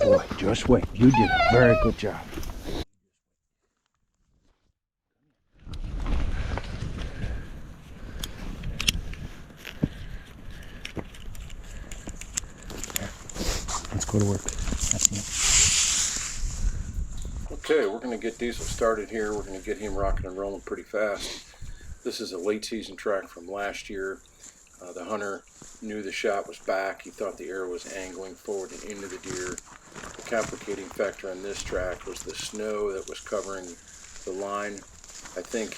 boy. Just wait. You did a very good job. Let's go to work. Okay, we're going to get Diesel started here. We're going to get him rocking and rolling pretty fast. This is a late season track from last year. The hunter knew the shot was back. He thought the arrow was angling forward and into the deer. The complicating factor on this track was the snow that was covering the line. I think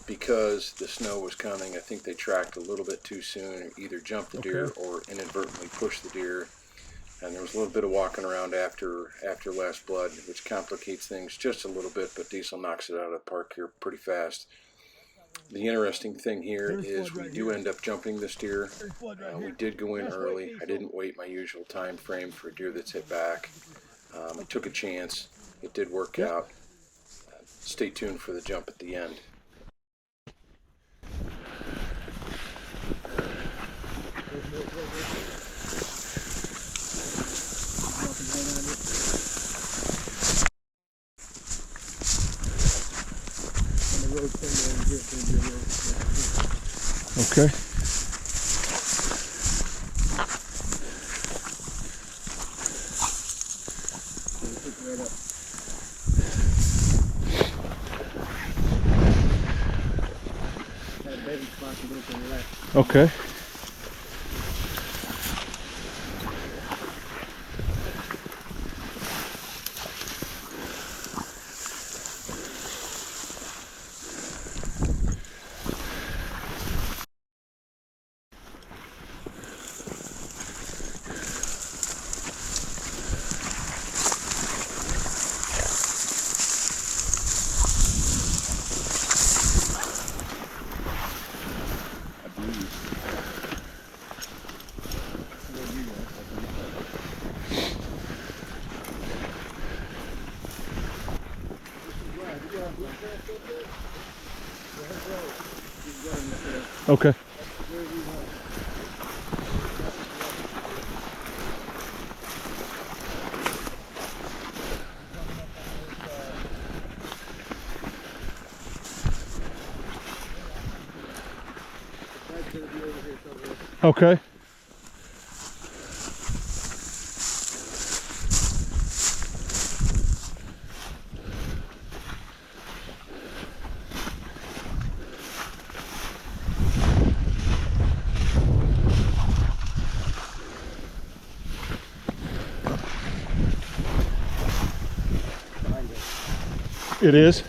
because the snow was coming, I think they tracked a little bit too soon and either jumped the deer or inadvertently pushed the deer. And there was a little bit of walking around after last blood, which complicates things just a little bit, but Diesel knocks it out of the park here pretty fast. The interesting thing here is we do end up jumping this deer. We did go in early. I didn't wait my usual time frame for a deer that's hit back. I took a chance. It did work out. Stay tuned for the jump at the end. Okay. Okay. Okay. Okay. It is.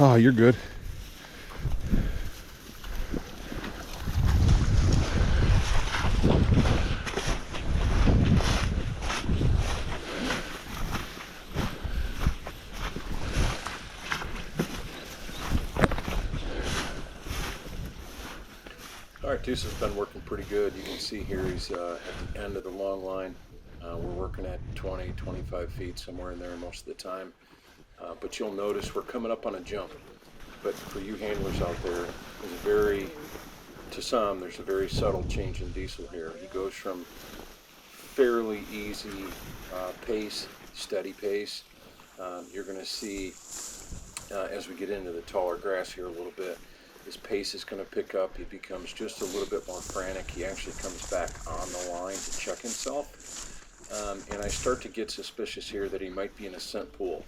Oh, you're good. Alright, Diesel's been working pretty good. You can see here he's at the end of the long line. We're working at 20, 25 feet, somewhere in there most of the time. But you'll notice we're coming up on a jump. But for you handlers out there, to some, there's a very subtle change in Diesel here. He goes from fairly easy pace, steady pace. You're going to see as we get into the taller grass here a little bit, his pace is going to pick up. He becomes just a little bit more frantic. He actually comes back on the line to check himself. And I start to get suspicious here that he might be in a scent pool.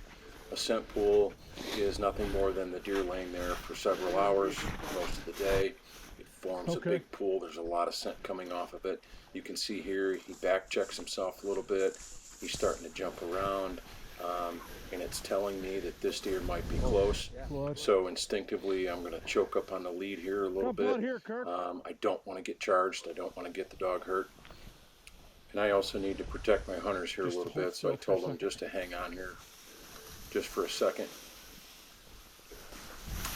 A scent pool is nothing more than the deer laying there for several hours most of the day. It forms a big pool. There's a lot of scent coming off of it. You can see here he back checks himself a little bit. He's starting to jump around. And it's telling me that this deer might be close. So instinctively, I'm going to choke up on the lead here a little bit. I don't want to get charged. I don't want to get the dog hurt. And I also need to protect my hunters here a little bit, so I told them just to hang on here just for a second.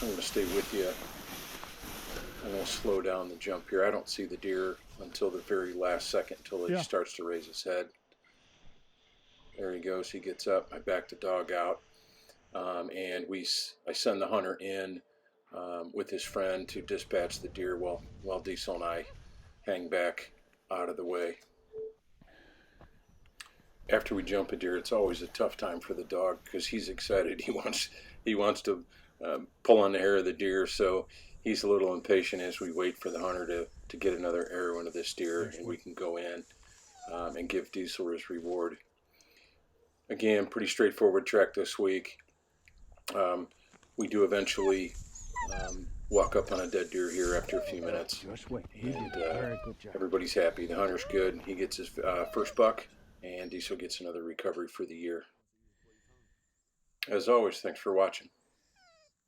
I'm going to stay with you. I'm going to slow down the jump here. I don't see the deer until the very last second, until he starts to raise his head. There he goes. He gets up. I back the dog out, and I send the hunter in with his friend to dispatch the deer while Diesel and I hang back out of the way. After we jump a deer, it's always a tough time for the dog because he's excited. He wants to pull on the hair of the deer, so he's a little impatient as we wait for the hunter to get another arrow into this deer, and we can go in and give Diesel his reward. Again, pretty straightforward track this week. We do eventually walk up on a dead deer here after a few minutes, and everybody's happy. The hunter's good. He gets his first buck, and Diesel gets another recovery for the year. As always, thanks for watching.